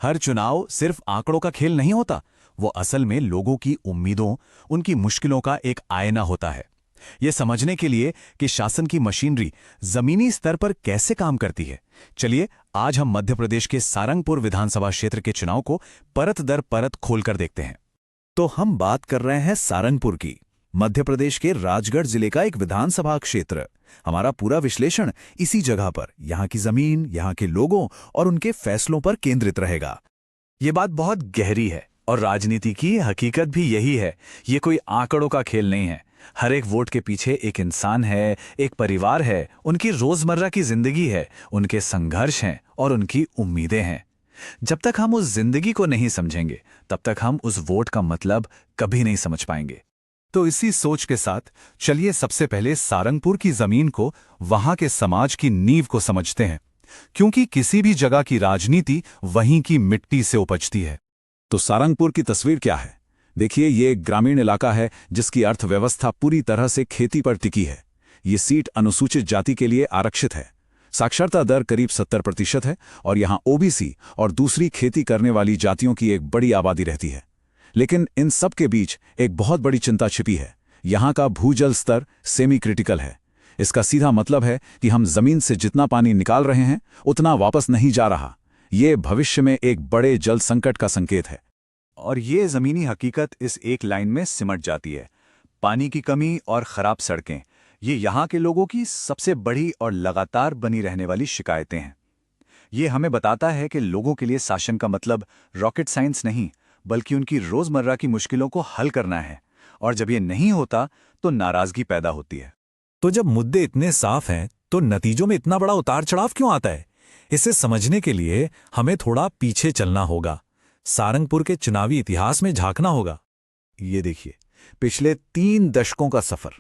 हर चुनाव सिर्फ आंकड़ों का खेल नहीं होता, वो असल में लोगों की उम्मीदों, उनकी मुश्किलों का एक आईना होता है। ये समझने के लिए कि शासन की मशीनरी जमीनी स्तर पर कैसे काम करती है, चलिए आज हम मध्य प्रदेश के सारंगपुर विधानसभा क्षेत्र के चुनाव को परत दर परत खोलकर देखते हैं। तो हम बात कर रहे हैं सारंगपुर की, मध्य प्रदेश के राजगढ़ जिले का एक विधानसभा क्षेत्र। हमारा पूरा विश्लेषण इसी जगह पर, यहाँ की जमीन, यहाँ के लोगों और उनके फैसलों पर केंद्रित रहेगा। ये बात बहुत गहरी है और राजनीति की हकीकत भी यही है। ये कोई आंकड़ों का खेल नहीं है। हर एक वोट के पीछे एक इंसान है, एक परिवार है, उनकी रोजमर्रा की जिंदगी है, उनके संघर्ष हैं और उनकी उम्मीदें हैं। जब तक हम उस जिंदगी को नहीं समझेंगे, तब तक हम उस वोट का मतलब कभी नहीं समझ पाएंगे। तो इसी सोच के साथ चलिए सबसे पहले सारंगपुर की जमीन को, वहां के समाज की नींव को समझते हैं, क्योंकि किसी भी जगह की राजनीति वहीं की मिट्टी से उपजती है। तो सारंगपुर की तस्वीर क्या है? देखिए, ये एक ग्रामीण इलाका है जिसकी अर्थव्यवस्था पूरी तरह से खेती पर टिकी है। ये सीट अनुसूचित जाति के लिए आरक्षित है। साक्षरता दर करीब 70% है और यहाँ ओबीसी और दूसरी खेती करने वाली जातियों की एक बड़ी आबादी रहती है। लेकिन इन सब के बीच एक बहुत बड़ी चिंता छिपी है। यहाँ का भूजल स्तर सेमी क्रिटिकल है। इसका सीधा मतलब है कि हम जमीन से जितना पानी निकाल रहे हैं उतना वापस नहीं जा रहा। ये भविष्य में एक बड़े जल संकट का संकेत है। और ये जमीनी हकीकत इस एक लाइन में सिमट जाती है। पानी की कमी और खराब सड़कें, ये यहाँ के लोगों की सबसे बड़ी और लगातार बनी रहने वाली शिकायतें हैं। ये हमें बताता है कि लोगों के लिए शासन का मतलब रॉकेट साइंस नहीं, बल्कि उनकी रोजमर्रा की मुश्किलों को हल करना है। और जब ये नहीं होता तो नाराजगी पैदा होती है। तो जब मुद्दे इतने साफ हैं तो नतीजों में इतना बड़ा उतार चढ़ाव क्यों आता है? इसे समझने के लिए हमें थोड़ा पीछे चलना होगा, सारंगपुर के चुनावी इतिहास में झांकना होगा। ये देखिए, पिछले 3 दशकों का सफर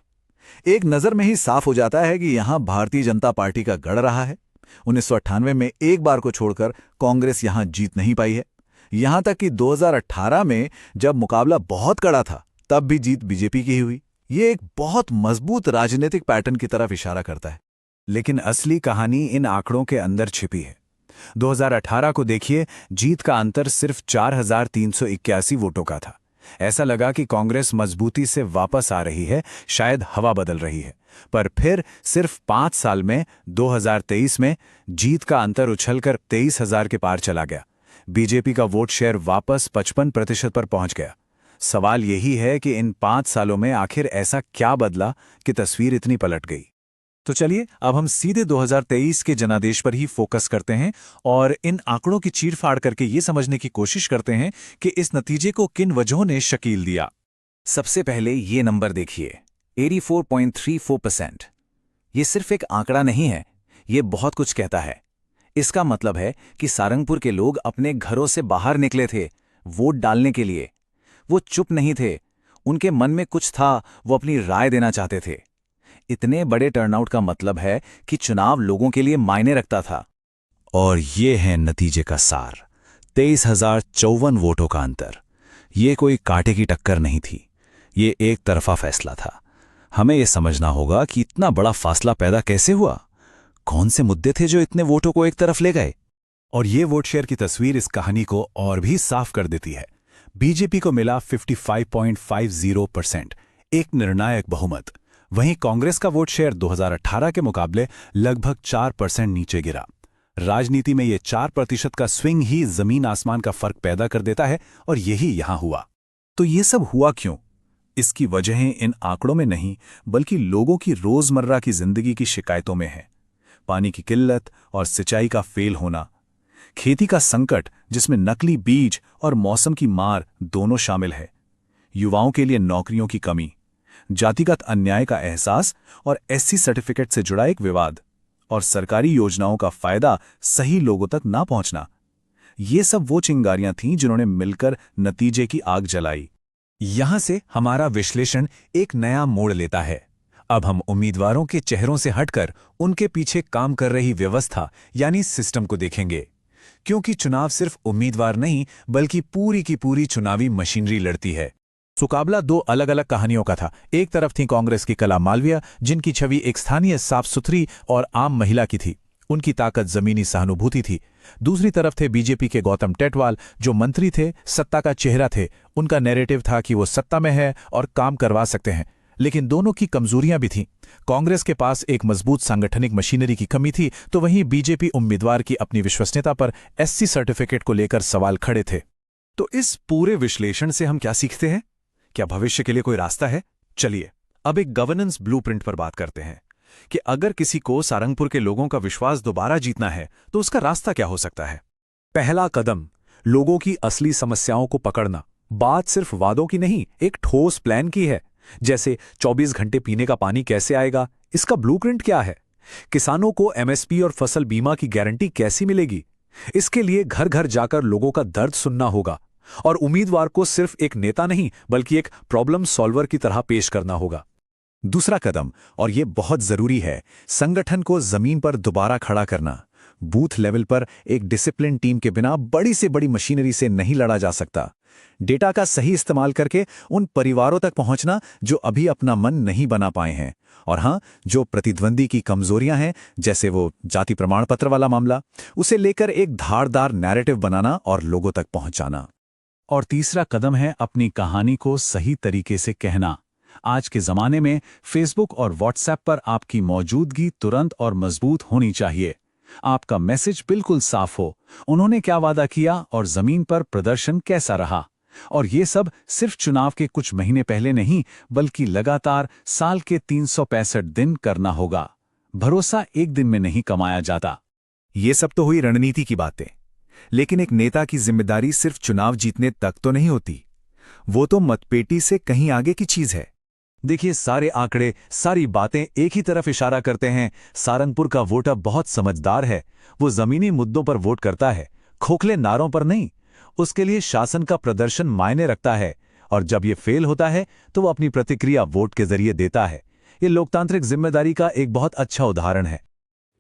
एक नजर में ही साफ हो जाता है कि यहां भारतीय जनता पार्टी का गढ़ रहा है। 1998 में एक बार को छोड़कर कांग्रेस यहां जीत नहीं पाई है। यहां तक कि 2018 में जब मुकाबला बहुत कड़ा था, तब भी जीत बीजेपी की ही हुई। ये एक बहुत मजबूत राजनीतिक पैटर्न की तरफ इशारा करता है। लेकिन असली कहानी इन आंकड़ों के अंदर छिपी है। 2018 को देखिए, जीत का अंतर सिर्फ 4381 वोटों का था। ऐसा लगा कि कांग्रेस मजबूती से वापस आ रही है, शायद हवा बदल रही है। पर फिर सिर्फ 5 साल में 2023 में जीत का अंतर उछलकर 23,000 के पार चला गया। बीजेपी का वोट शेयर वापस 55% पर पहुंच गया। सवाल यही है कि इन 5 सालों में आखिर ऐसा क्या बदला कि तस्वीर इतनी पलट गई। तो चलिए अब हम सीधे 2023 के जनादेश पर ही फोकस करते हैं और इन आंकड़ों की चीरफाड़ करके ये समझने की कोशिश करते हैं कि इस नतीजे को किन वजहों ने शकील दिया। सबसे पहले ये नंबर देखिए, 84.34%। ये सिर्फ एक आंकड़ा नहीं है, ये बहुत कुछ कहता है। इसका मतलब है कि सारंगपुर के लोग अपने घरों से बाहर निकले थे वोट डालने के लिए। वो चुप नहीं थे, उनके मन में कुछ था, वो अपनी राय देना चाहते थे। इतने बड़े टर्नआउट का मतलब है कि चुनाव लोगों के लिए मायने रखता था। और ये है नतीजे का सार, 23,054 वोटों का अंतर। ये कोई कांटे की टक्कर नहीं थी, ये एक तरफा फैसला था। हमें यह समझना होगा कि इतना बड़ा फासला पैदा कैसे हुआ। कौन से मुद्दे थे जो इतने वोटों को एक तरफ ले गए? और ये वोट शेयर की तस्वीर इस कहानी को और भी साफ कर देती है। बीजेपी को मिला 55.50%, एक निर्णायक बहुमत। वहीं कांग्रेस का वोट शेयर 2018 के मुकाबले लगभग 4% नीचे गिरा। राजनीति में ये 4% का स्विंग ही जमीन आसमान का फर्क पैदा कर देता है और यही यहां हुआ। तो ये सब हुआ क्यों? इसकी वजहें इन आंकड़ों में नहीं, बल्कि लोगों की रोजमर्रा की जिंदगी की शिकायतों में है। पानी की किल्लत और सिंचाई का फेल होना, खेती का संकट जिसमें नकली बीज और मौसम की मार दोनों शामिल है, युवाओं के लिए नौकरियों की कमी, जातिगत अन्याय का एहसास और एससी सर्टिफिकेट से जुड़ा एक विवाद, और सरकारी योजनाओं का फायदा सही लोगों तक ना पहुंचना। ये सब वो चिंगारियां थीं जिन्होंने मिलकर नतीजे की आग जलाई। यहां से हमारा विश्लेषण एक नया मोड़ लेता है। अब हम उम्मीदवारों के चेहरों से हटकर उनके पीछे काम कर रही व्यवस्था यानी सिस्टम को देखेंगे, क्योंकि चुनाव सिर्फ उम्मीदवार नहीं बल्कि पूरी की पूरी चुनावी मशीनरी लड़ती है। मुकाबला 2 अलग अलग कहानियों का था। एक तरफ थी कांग्रेस की कला मालविया, जिनकी छवि एक स्थानीय साफ सुथरी और आम महिला की थी। उनकी ताकत जमीनी सहानुभूति थी। दूसरी तरफ थे बीजेपी के गौतम टेटवाल, जो मंत्री थे, सत्ता का चेहरा थे। उनका नैरेटिव था कि वो सत्ता में है और काम करवा सकते हैं। लेकिन दोनों की कमजोरियां भी थीं। कांग्रेस के पास एक मजबूत सांगठनिक मशीनरी की कमी थी, तो वहीं बीजेपी उम्मीदवार की अपनी विश्वसनीयता पर एससी सर्टिफिकेट को लेकर सवाल खड़े थे। तो इस पूरे विश्लेषण से हम क्या सीखते हैं? क्या भविष्य के लिए कोई रास्ता है? चलिए अब एक गवर्नेंस ब्लूप्रिंट पर बात करते हैं कि अगर किसी को सारंगपुर के लोगों का विश्वास दोबारा जीतना है तो उसका रास्ता क्या हो सकता है। पहला कदम, लोगों की असली समस्याओं को पकड़ना। बात सिर्फ वादों की नहीं, एक ठोस प्लान की है। जैसे 24 घंटे पीने का पानी कैसे आएगा, इसका ब्लूप्रिंट क्या है? किसानों को एमएसपी और फसल बीमा की गारंटी कैसी मिलेगी? इसके लिए घर घर जाकर लोगों का दर्द सुनना होगा और उम्मीदवार को सिर्फ एक नेता नहीं बल्कि एक प्रॉब्लम सॉल्वर की तरह पेश करना होगा। दूसरा कदम, और ये बहुत जरूरी है, संगठन को जमीन पर दोबारा खड़ा करना। बूथ लेवल पर एक डिसिप्लिन टीम के बिना बड़ी से बड़ी मशीनरी से नहीं लड़ा जा सकता। डेटा का सही इस्तेमाल करके उन परिवारों तक पहुंचना जो अभी अपना मन नहीं बना पाए हैं, और हां, जो प्रतिद्वंदी की कमजोरियां हैं, जैसे वो जाति प्रमाण पत्र वाला मामला, उसे लेकर एक धारदार नैरेटिव बनाना और लोगों तक पहुंचाना। और तीसरा कदम है अपनी कहानी को सही तरीके से कहना। आज के जमाने में फेसबुक और व्हाट्सएप पर आपकी मौजूदगी तुरंत और मजबूत होनी चाहिए। आपका मैसेज बिल्कुल साफ हो, उन्होंने क्या वादा किया और जमीन पर प्रदर्शन कैसा रहा। और ये सब सिर्फ चुनाव के कुछ महीने पहले नहीं, बल्कि लगातार साल के 365 दिन करना होगा। भरोसा एक दिन में नहीं कमाया जाता। ये सब तो हुई रणनीति की बातें, लेकिन एक नेता की जिम्मेदारी सिर्फ चुनाव जीतने तक तो नहीं होती। वो तो मतपेटी से कहीं आगे की चीज है। देखिए, सारे आंकड़े, सारी बातें एक ही तरफ इशारा करते हैं। सारंगपुर का वोटर बहुत समझदार है। वो जमीनी मुद्दों पर वोट करता है, खोखले नारों पर नहीं। उसके लिए शासन का प्रदर्शन मायने रखता है, और जब ये फेल होता है तो वो अपनी प्रतिक्रिया वोट के जरिए देता है। ये लोकतांत्रिक जिम्मेदारी का एक बहुत अच्छा उदाहरण है।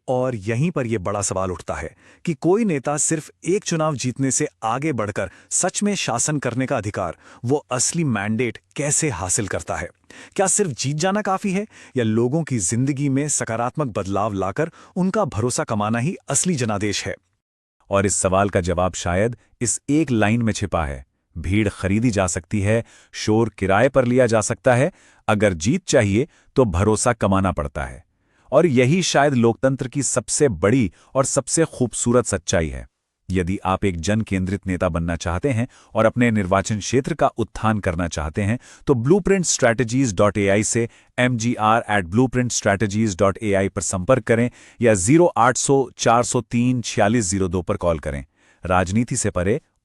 और यहीं पर यह बड़ा सवाल उठता है कि कोई नेता सिर्फ एक चुनाव जीतने से आगे बढ़कर सच में शासन करने का अधिकार, वो असली मैंडेट कैसे हासिल करता है? क्या सिर्फ जीत जाना काफी है, या लोगों की जिंदगी में सकारात्मक बदलाव लाकर उनका भरोसा कमाना ही असली जनादेश है? और इस सवाल का जवाब शायद इस एक लाइन में छिपा है। भीड़ खरीदी जा सकती है, शोर किराए पर लिया जा सकता है, अगर जीत चाहिए तो भरोसा कमाना पड़ता है। और यही शायद लोकतंत्र की सबसे बड़ी और सबसे खूबसूरत सच्चाई है। यदि आप एक जन केंद्रित नेता बनना चाहते हैं और अपने निर्वाचन क्षेत्र का उत्थान करना चाहते हैं, तो blueprintstrategies.ai से mgr@blueprintstrategies.ai पर संपर्क करें या 0800 403 4602 पर कॉल करें। राजनीति से परे